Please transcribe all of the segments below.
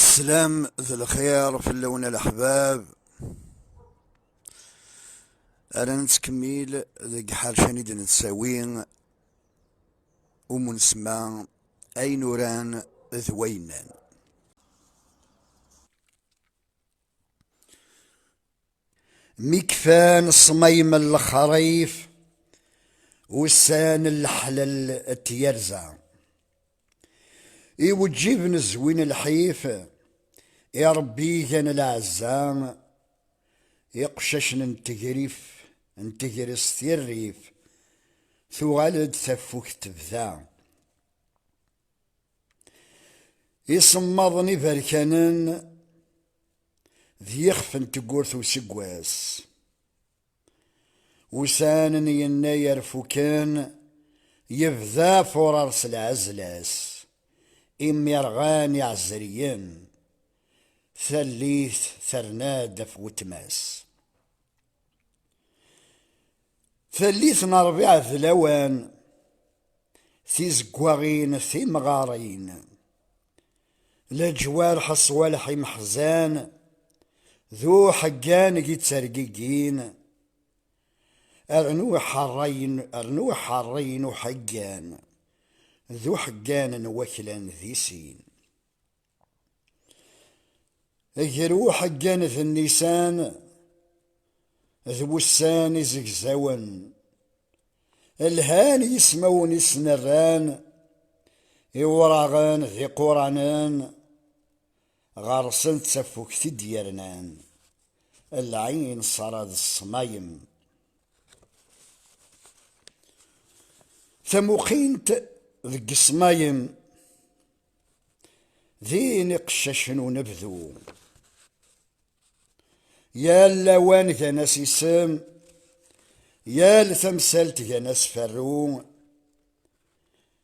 السلام ذو الخير في اللون الأحباب. أنا نتكمل ذي حال دي نتساوين ومنسمع أي نوران ذوينان. ميكفان الصميم الخريف والسان الحلل التيرزع وتجيب الزوين الحيف يا ربي كان العزام يقشش نتجرس في الريف ثوالد ثفوك تبذا يصمضني بركانن ذي يخفن تقورث وسقواس وسانن يناير فوكان يبذا فرارس العزلاس يرغان يعزريين ثليث ثرناد فوتماس ثليث نربيع ذلوان ثي زقواغين ثي مغارين لجوار حصوالحي محزان ذو حقان يتسرقين أرنو حرين وحقان ذو حقان وكلان ذي سين اجرو حقان ذي النيسان ذو السان زقزاون الهان يسمون يسنران يوراغان ذي قرانان غارسن تسفوك ديالنان العين صراد الصمايم ثموقينت ذي الصمايم ذي نقششن ونبذو يا اللوان كناس يسم يا الثمسلت كناس فرو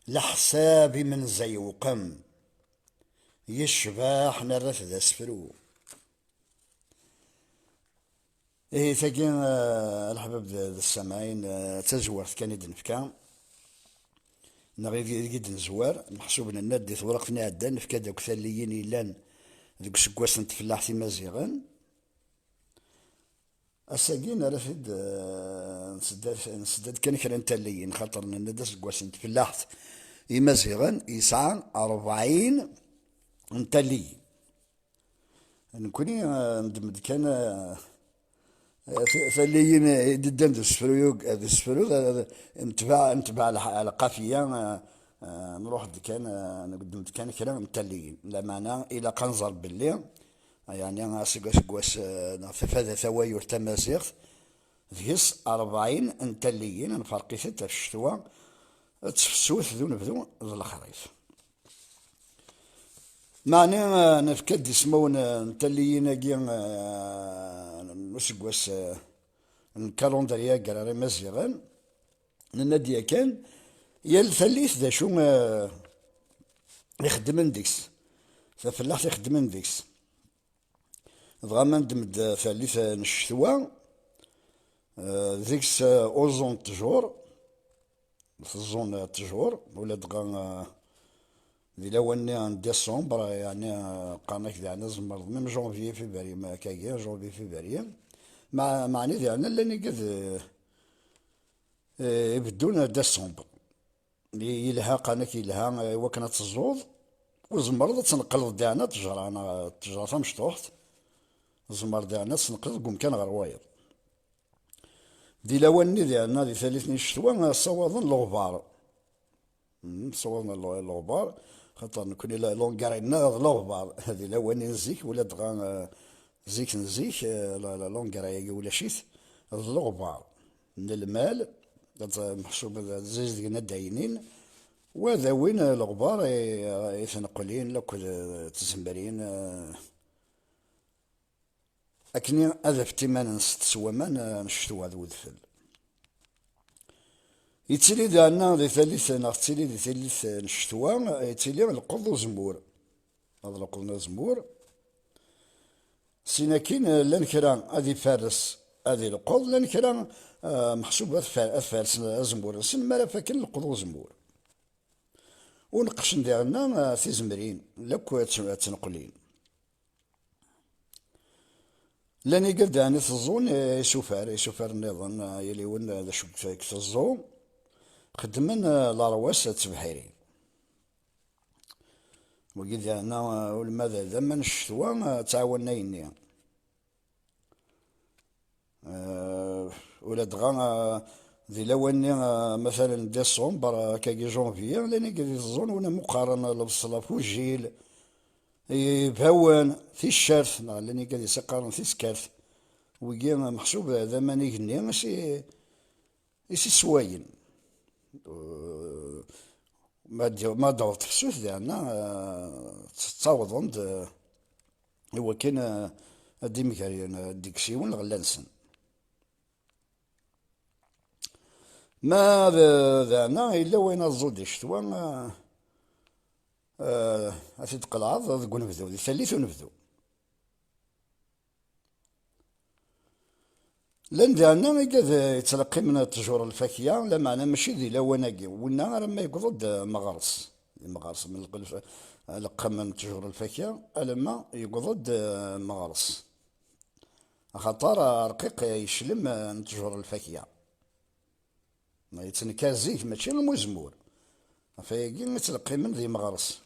لحسابي من زيوقم يشباح نرث ذا سفرو إيه ثقين الحباب ذا السماعين تزورت كان يدن فكا نغير جد نزوار محسوب ان النادي ورقتنا عدا نفكا دوك ثاليين يلان ذوك سكواس نتفلاح في مزيغان الساقين رفد نسدد كان كرا نتاليين خاطر النادي سكواس نتفلاحت يمزيغان يسعى 40 نتالي نكوني ندمد كان ثاليين ددان ذو السفرو نتبع القافية نروح كان نقدم كان كلام متليين لا معنى الى قنزر باللي يعني سكواس في هذا ثواير تمازيغ ذيس 40 نتليين نفرقي ستة في الشتوى تفسوث ذو نبذو ذو الخريف معني نفكد يسمون نتليين كي نسكواس الكالندريا قراري مزيغان النادي كان يالثليث ذا شو يخدمن ديكس ففلاح يخدمن ديكس ضغما ندمد ثالث نشتوى ذيكس اوزون تجور في الزون تجور ولا دغا ذي لواني عن ديسمبر يعني قانك ذي عنا زمر من جونفي فيفري ما كايا جونفي فيفري معني ذي عنا لاني قد يبدون ديسمبر يلها قانك يلها وكنا تزوض وزمر تنقلض ديالنا تجرى مشطوحت زمر ديالنا تنقلض قوم كان غير وايض ذي لواني ذي عنا ذي ثالثني الشتوى صوضن الغبار صوضنا الغبار خاطر نكون لونكارينا الغبار هذه لواني نزيك ولا دغا زيك نزيك لونكاريا ولا شيت الغبار من المال محسوب زيز ديالنا داينين وهذا وين الغبار يتنقلين لك تزمبرين أكني هذا في تيمان ست سوامان نشتو هذا ودفل يتسلي دعنا ذي ثالث نغتسلي ذي ثالث نشتوى يتسلي القض وزمور هذا القض وزمور سيناكين لان كرا هذي فارس هذه القض لان كرا محسوب فارس زمور سن مالا فاكن القض وزمور ونقش ديالنا في زمرين لك تنقلين لاني قد يعني تظن يسوفر النظام يلي ون ذا شو تظن خدمن لاروس تبحيري وقيد انا ولماذا ذا الشتوى تعاوننا يني ولا دغا ذي لواني مثلا ديسمبر كاكي جونفي لاني قد تظن وانا مقارنة لبصلاف وجيل يبهون في الشرف لاني قد يسقارن في سكرت ويجي محسوب هذا ما نيجني ماشي يسي سواين ما دورت في السوث ديالنا تعوضون هو كان ديمكاريون ديكسيون غلانسن ما ذانا إلا وين الزود الشتوى أفيد قلعة تقول نبذو ذي ثالث ونبذو لان ديالنا قد يتلقي من التجور الفاكهة لا معنى ماشي ذي لواناكي ونا راه ما يقضد مغارس من القلف لقى من تجور الفاكهة لما يقضد مغارس خاطر رقيق يشلم من تجور الفاكهة ما يتنكا زيت ماشي المزمور فيقي يتلقي من ذي مغارس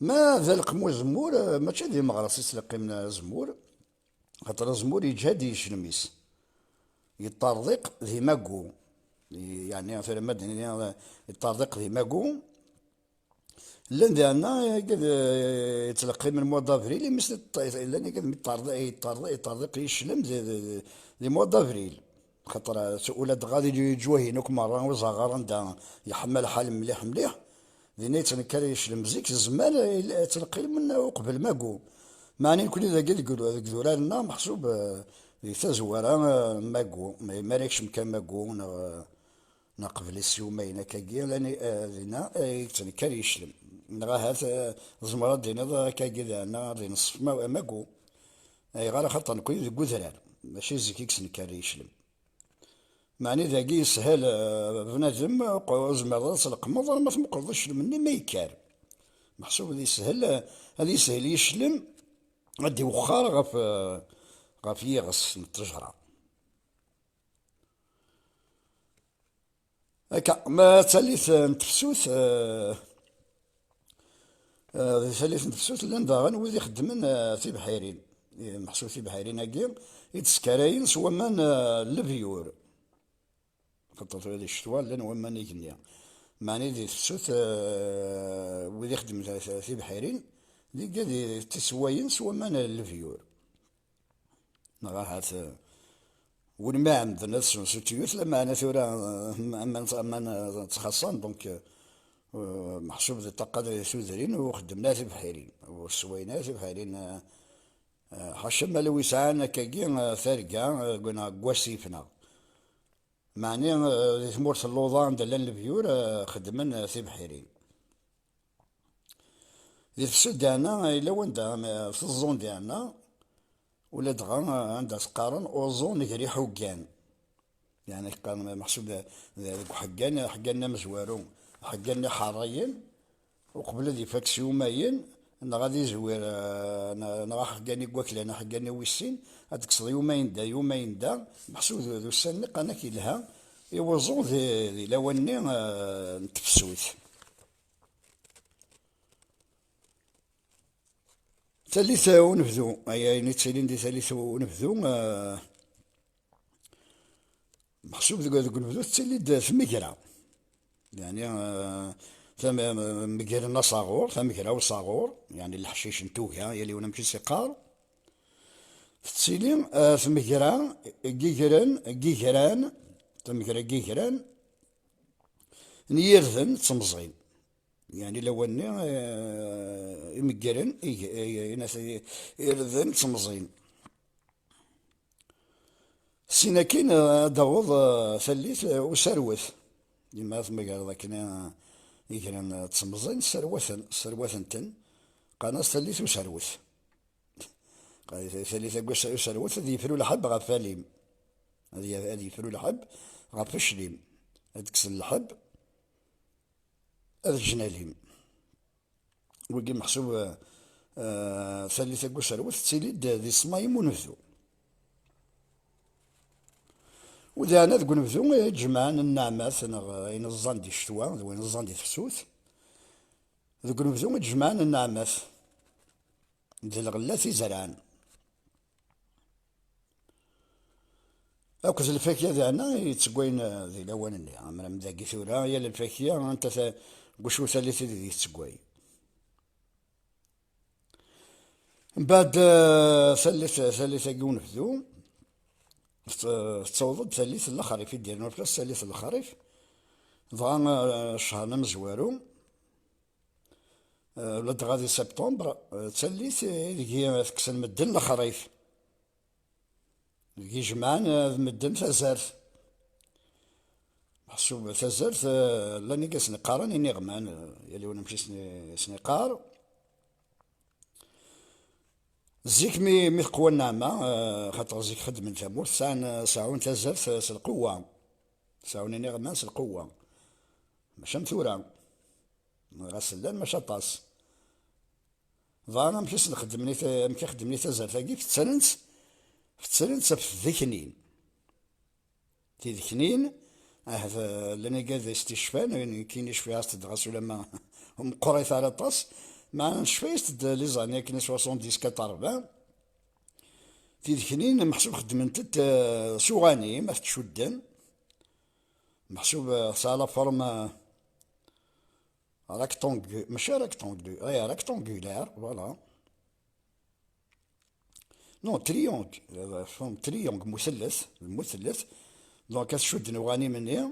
ما ذلك مزمور ماشي ذي مغارس يتلقي من زمور خاطر زمور يجهد يشلميس يطرق ذي ماكو يعني مثلا مدني يطرق ذي ماكو لان ديالنا قد يتلقي من موا دافريل مثل لان قد يطرق يشلم ذي موا دافريل خاطر ولاد غادي يجوهينوك مرة وزغار دا يحمل حال مليح مليح ذي تنكر يشلم زيك الزمان تلقي من قبل ماكو معني كل ذا قد يقولوا هذاك ذولارنا محسوب ذي تزوارا ماكو ما مالكش مكان ماكو نقبل السيومين كاكيا لاني ذينا تنكر يشلم نغا هات زمرة دينا كاكي ذانا ذي نصف ماكو اي غير خاطر نكون ذي كوثرار ماشي زيكيكس نكر يشلم معني ذاكي يسهل بنادم زمرة تلقمض ما تمقضش مني ما يكار محسوب هذا يسهل هذا يسهل يشلم غادي وخار غف يغس من التجرة هكا ما تاليث نتفسوث ثالث نتفسوث لان داغن وذي يخدمن في بحيرين محسوب في بحيرين هاكي يتسكراين سوا من الفيور خاطر هذه الشتوى لان وما نيكنيا معني ذي تفسوث وذي يخدم في بحيرين ذي قد تسواين سوا من الفيور نغا هات ولما عندنا سوتيوث لما انا ثورا اما تخصصان دونك محسوب ذي الطاقة سوذرين وخدمنا في بحيرين وسوينا في بحيرين حاشا ما لو يسعانا كاكي ثارقا قلنا قواسيفنا معني ذي ثمورة اللوضان دلان الفيور خدمنا في بحيرين ذي في السود ديالنا إلا وين في الزون ديالنا ولا دغا عندها تقارن اوزون كري حوكان يعني كان محسوب حقانا مزوارو حقانا حراين وقبل ذي فاكس يومين انا غادي زوير انا حقاني كواكل حقاني ويسين هاديك يومين دا محسوب ذو السنق انا كيلها يوزون ذي لواني نتفسوت ثالثة ونبذو أي نتسالين دي ثالثة ونبذو محسوب ذوك نبذو تسالي في مقرا يعني ثم مقرنا صاغور ثم مقرا وصاغور يعني الحشيش نتوها يلي ونا مشي سقار تسيلي في مقرا كيكران ثم مقرا كيكران نيرثن تمزغين يعني لو اني يمقرن ناس يرذن تمزين سينا كاين داوض ثليث وسروث لما ثم قال ذاك يكرن تمزين سروثن قناص ثليث وسروث ثليث وسروث هذه يفرو الحب غا فاليم هذه يفرو الحب غا فشليم هذيك الحب هذا جنالهم ويجي محسوب ثالثة قسروت تسيليد ذي صمايم ونبذو. وذانا ذ نبذو يجمعن النعمات وين الظن دي الشتوى وين الظن دي تفسوت. ذ نبذو يجمعن النعمات ذي الغلات يزرعن. أكز الفاكهة ذانا يتسقوين ذي الأوان اللي عمرا مذاقي ثورا يا الفاكهة أنت قشو ثالثة ذي يتسقوي. من بعد ثالثة نبذو تصوض ثالث الخريف يديرنا بلاص ثالث الخريف. ضغا شهرنا مزوارو ولاد غادي سبتمبر تسليت ذكي تكسن مدن الخريف ذكي جمعان مدن تزارت محسوب تزارت لاني كاس نقارن اني غمان يلي وانا نمشي سنقار زيك مي تقوى النعمة خاطر زيك خدم تامور ساعون تزارت القوة ساعون اني غمان القوة ماشي مثورة غاسلان ماشي طاس ضانا مشيت نخدمني مكي خدمني تزال تاكي في التسرنت في ذكنين تي ذكنين لاني قال استشفان يعني كاين يشفي تدغس ولا ما هم قريت على طاس ما نشفيت لي زاني كنا 70 كطربان تي ذكنين محسوب خدمت سوغاني ما تشدن محسوب سالا فورما ماشي راكتونغولار فوالا نو تريونغ فهم تريونغ مثلث دونك تشد نوغاني مني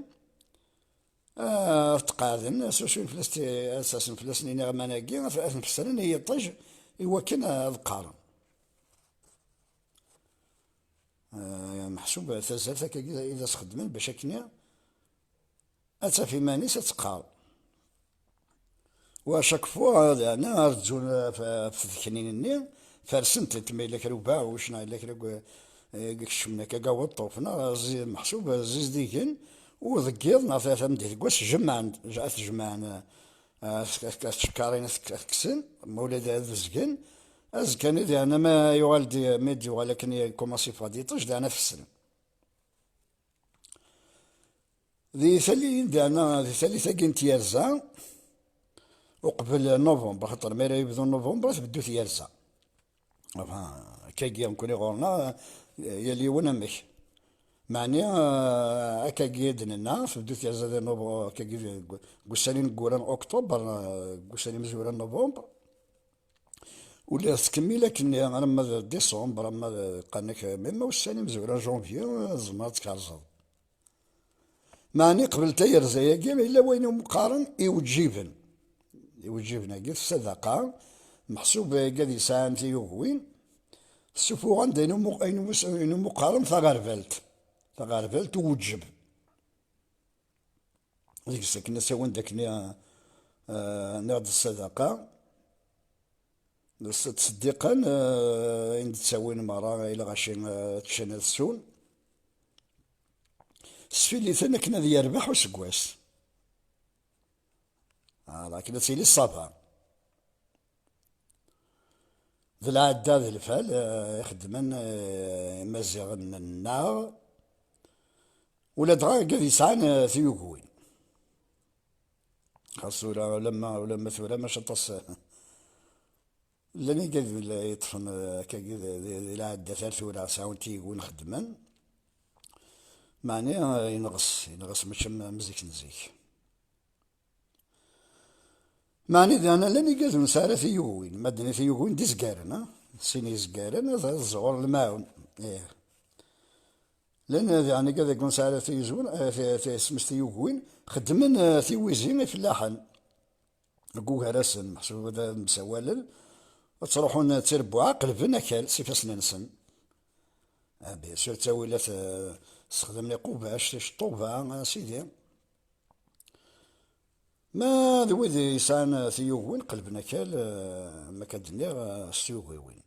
تقاذن سوسو فلست اساسا فلسني نغماناكي نفسرن هي طج ايوا كان ذقار محسوب تزال اذا تخدمن باش كنا اتا في مانيس تقار واشاك فوا انا رجل في ذكنيني فرسنت تميلك رباع وشنا لك كشمنا كاكاو طوفنا محسوب زيز ديكن وذكيضنا ثلاثة مدير كواس جمعنا شكارين كسن مولد هذا الزكن أزكن إذا أنا ما يوالد ميدي ولكن يكوماسي فادي طج أنا في السنة ذي ثالثة كنت يرزا وقبل نوفمبر خاطر ما يبدو نوفمبر تبدو تيرزا كاكي نكوني غورنا يلي ونمك معني كاكي دننا تبدو تيرزا نوفمبر كاكي قسالين قوران أكتوبر قسالين مزوران نوفمبر ولا تكمل لكن أنا ما ديسمبر ما قالك مما وسالين مزوران جونفي زمرت كارزا معني قبل تيرزا ياكي إلا وين مقارن يوجيبن كيف الصدقة محسوب قد يساهم تيوهوين السفوغ عندنا مقارن ثغارفلت وجب ديك السكنة سوين داكني ناخد الصدقة تصديقا عند تساوين مرة إلى غاشي تشنا السون السفيلي ثنا كنا ذي يربح وسكواس لكن تسيلي الصفا ذي العدة ذي الفال يخدمن مزيغن النار ولا دغا قد يسعان ثيوكوين خاصو لما ثورا ما شطس لاني قد يطفن كاكي ذي العدة ثورا ساعون تيكون خدمن معني ينغص ماشي مزيك نزيك معني أنا لاني قلت نسارة في يوين مدني في يوين دي زقارن سيني زقارن الزغور الماعون إيه لأن يعني كذا يكون سارة في يزون في سمس يوين خدمن في ويزين فلاحن لقوها راسن محسوب هذا مسوالل وتروحون تربوا عقل فينا كال سيفاسنا نسن بيان سور تاويلات استخدمنا قوباش شطوبة سيدي ما ذوي ذي يسان ثيوغوين قلبنا كال ما كدنيا ثيوغوين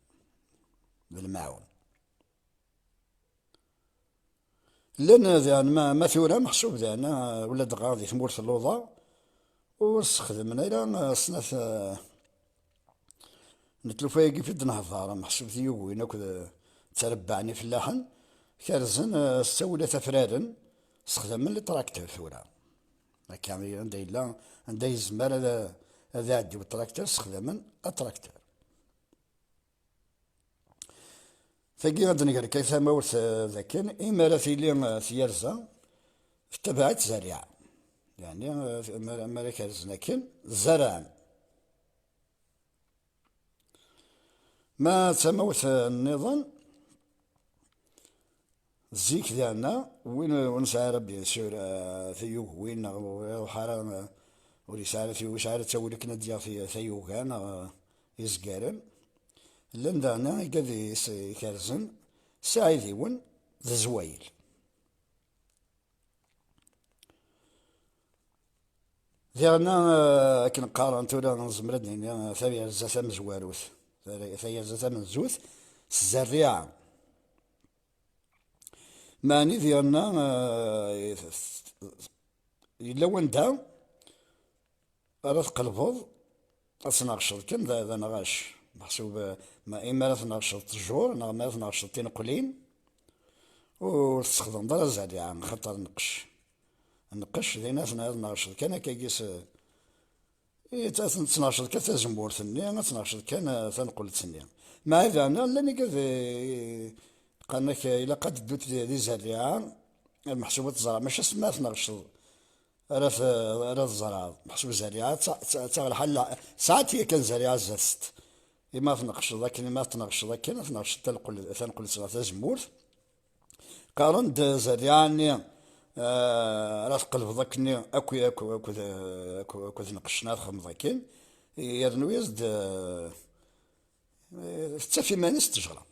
بالمعون لان ذا ما ثورا محسوب ذانا ولا دغا ذي ثمورة اللوضة واستخدمنا الى صناف نتلوفا يجي في النهضار محسوب ثيوين أكد تربعني في اللحن كارزن السولة تفرارن استخدم لي تراكتور ثورة هكا عندها إلا عندها يزمر هذا عدي بالتراكتور استخداما التراكتور ثقي غادي نقرا كيف مورث ذاكن إما راه تيلي ثيرزا في تبعات زريعة يعني ما راه كارزنا كن زرعا ما تموت النظام الزيك ديالنا وين سعى ربي سور ثيوك وين وحارة ولي سعى ثيوك سعى تولك نديا في ثيوك أنا يزقارن لان دانا قد يكرزن ساعي ذيون ذا زوايل ديالنا كن قارن تورا نزمردني ثريا زاتا مزواروث ثريا زاتا مزوث الزريعة معني ديالنا إلا وين دا راه تقلبض أتناقشض كان ذا نغاش محسوب ما إما راه تناقشض الجور ما راه تناقشض تنقلين وتستخدم دار الزريعة خاطر نقش ذي ناس تناقشض كان كيقيس تناقشض كان تزمور ثني تناقشض كان تنقل ثني مع إذا أنا لاني كذا قالك إلا قد دوت ذي زريعة المحسوبات الزرع ماشي اسمها تناقشض راه الزرع محسوب زريعة تا الحل ساعات هي كان زريعة زست إما تناقش ذاك ما تناقش ذاك كان تناقش تنقل تزمور قارن زريعني راه تقلب ذاكني اكو نقشنا خم ذاكين يرنو يزد حتى في مانيس تجرى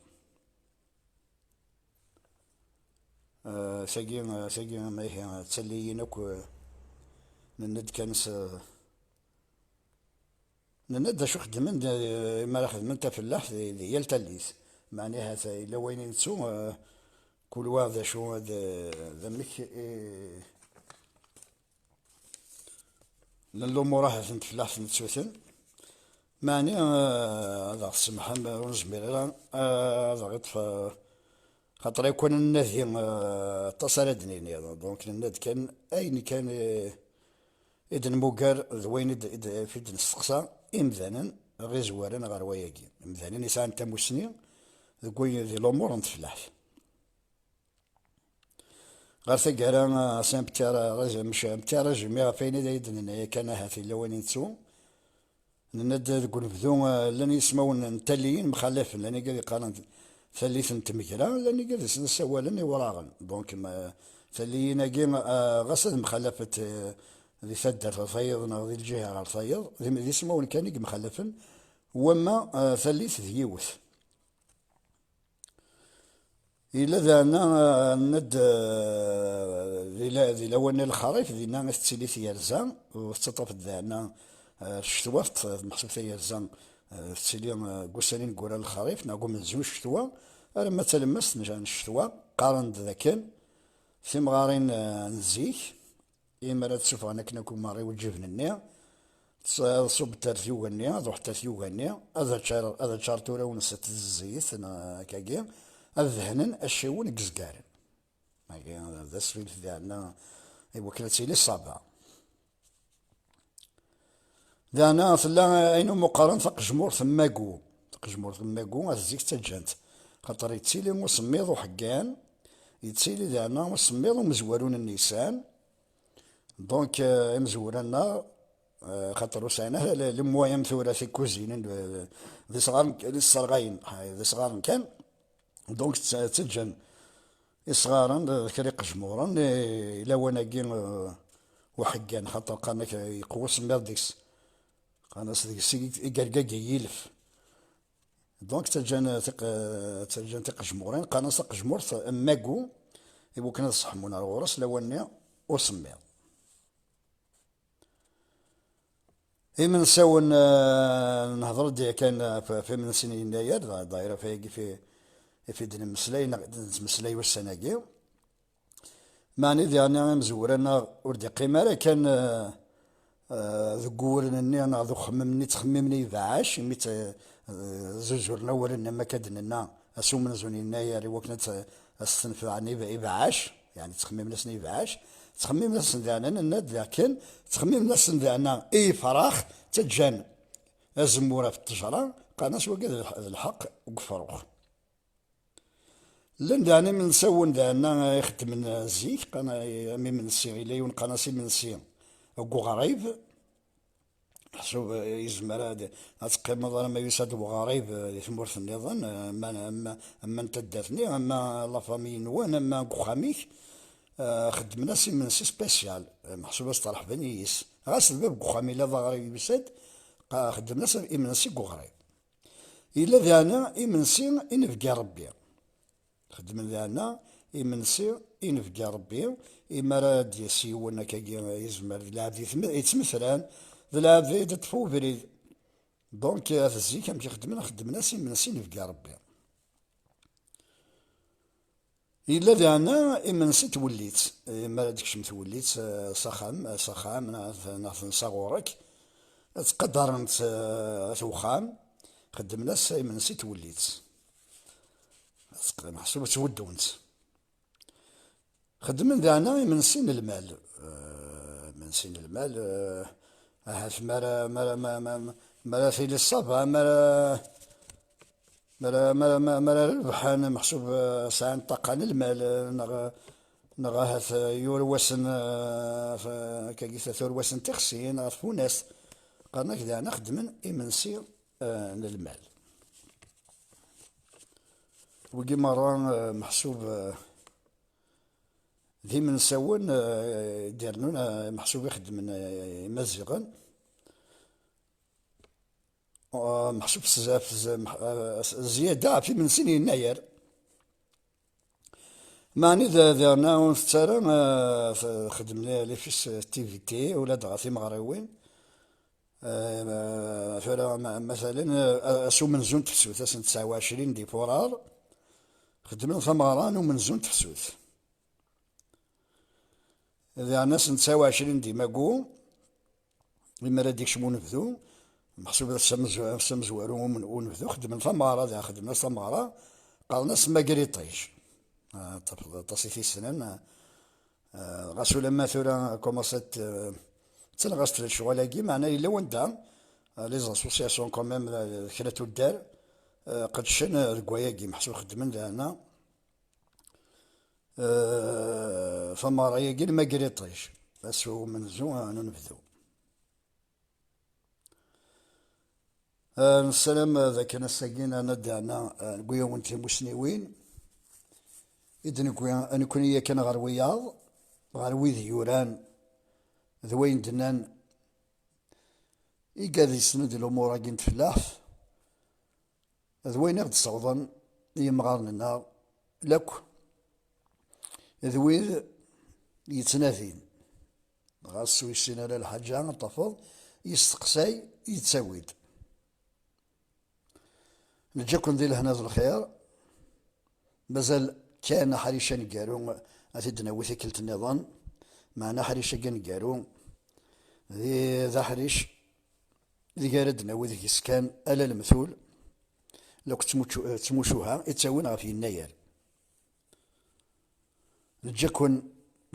ساقي ما هي تسليين اكو نند كانس نند شو خدمن ما راه خدمن تا فلاح هي التليث معناها الا وين نتسو كل واحد شو هذا مك الامور راه تفلاح نتسوثن معني هذا السمح ونزمير هذا غيطفى خاطر يكون النهي اتصل دنيني دونك الناد كان اين كان إذن موكر ذوين في دن السقسا إمذانا غير زوارن غير وياكي إمذانا يسعى تموسني ذكوين ذي الأمور نتفلاح غير ثقارا سان بتارا رجل مش بتارا جميع فين إذا هي كان هاتي لوين نتسو ند ذكون بدون لن يسمون نتليين مخلف لاني قال قارن ثليث نتمكرا لاني قال سوالا وراغن دونك ما ثلينا كيما غسل مخلفة ذي ثدر ثيض ذي الجهة على ثيض ذي سمون كان مخلفا وما ثليث ذيوث إلا ذانا ند ذي لون الخريف ذي ناس تسيليث يرزان وتطرف ذانا الشتوات محسوب في يرزان تسيلي قوسانين قورا الخريف نقوم نزوج الشتوى لما تلمس نجان الشتوى قارن ذاكن في مغارين نزيك إما لا تشوف أنا كنا كون ماري والجبن النيا تصب ترثيو النيا ضح ترثيو النيا هذا شار تورا ونست الزيت أنا كاكيا الذهنن الشيون قزقارن هذا السفيل ديالنا وكلتي لي الصابعة دانا فلا أينو مقارن تقجمور ثماكو تقجمور ثماكو الزيك تجانت خاطر يتسيلي مسميض وحقان يتسيلي دانا مسميض ومزورون النيسان دونك مزورانا خاطر وسعنا الموايم ثورة كوزين ذي صغار ذي صغارين ذي صغار كان دونك تسجن صغارا كريق جمورا إلا وانا كين وحقان خاطر قالك يقوس ميرديكس قالنا سيدي يقرقاق يلف دونك تجن تق جمورين قالنا سق جمور ماكو يبو كنا صحمونا الغرس لواني وسميض من ساون نهضر دي كان في من سنين يناير دايره في دين مسلاي والسناقي معني دي انا مزورانا وردي قيمه كان ذوك ورنني انا ذو خممني تخممني بعاش ميت زوجورنا ورنا ما كدنا اسو من زوني ناير وكنت استنفعني بعاش يعني تخمم ناس بعاش تخمم ناس ندانا ند لكن تخمم ناس ندانا اي فراخ تجان الزموره في التجره قناش وقد الحق وقفروخ لان دعني من نسون دعنا يخدم زيك قنا مي من السي إلي ونقناصي من السي وقو غريب حسب يزمر هذا تقيم مثلا ما يساد غريب في ثمورث النظام اما انت داتني اما لا فامي نوان اما كوخاميك خدمنا سي من سي سبيسيال محسوبه صالح بنيس غاس الباب كوخامي لا غريب يساد خدمنا سي من سي غريب الا ذانا يمنسي ينفقى ربي خدم ذانا يمنسي ينفقى ربي إما راه ديسي وانا كاكي يزمر العبد يتمثلان ذا العبد يتطفو بريد دونك في الزيك كم خدمنا سي منسي نفقى ربي إلا ذانا إمنسي توليت إما راه ديكشم توليت صخام ناث نصغورك تقدر انت توخام خدمنا سي إمنسي توليت محسوبة تودونت خدمن دعنا من سن المال من سن المال هاف مرا في الصبا مرا ربحان محسوب ساعة طاقان المال نغا يوروسن كيف ثوروسن تخسين غفو ناس قالنا كذا نخدمن إمنسي للمال وقي مرة محسوب ذي من سون ديرنون محسوب يخدم مزيغا محسوب زيادة في من سنين يناير معني دارنا ونفترى خدمنا لي فيس تيفيتي ولا دغاثي مغريوين مثلا اسو من زون تفسوت سنة 29 دي فورار خدمنا ثمران ومن زون تفسوت إذا ناس 29 دي ماكو لما راه ديك شمون نبذو محسوب السمزوارو ونبذو خدمنا ثمرة ذا خدمنا ثمرة قال ناس ما قريطيش تصيفي السنان غاسو لما ثورا كوماسات تنغاست الشغل معنا إلا وندا لي زاسوسياسيون كوميم كراتو الدار قد شن ركواياكي محسوب خدمن لهنا فما رايقي ما قريطيش بس هو من زون ننفذو السلام ذاك انا ساقينا ندعنا نقويا وانتي مسنيوين إذا نقويا نكون هي كان غير وياض غير ويذ يوران ذوين دنان إيقاذ يسند الأمور راكين تفلاح ذوين غد صوضا يمغارن النار لك ذوين يتناثين غاسو يسين على الحاجة طفض يستقسي يتساويد نجاكم ذي لهنا ذو الخير مازال كان حريشا نقارو أتدنا وثيكلت النظام معنا حريشا نقارو ذي ذا حريش ذي قاردنا وذي يسكان ألا المثول لو تموشوها يتساوينا في النير نجاكم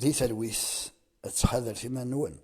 ذي ثلويث اتحذر فيما نون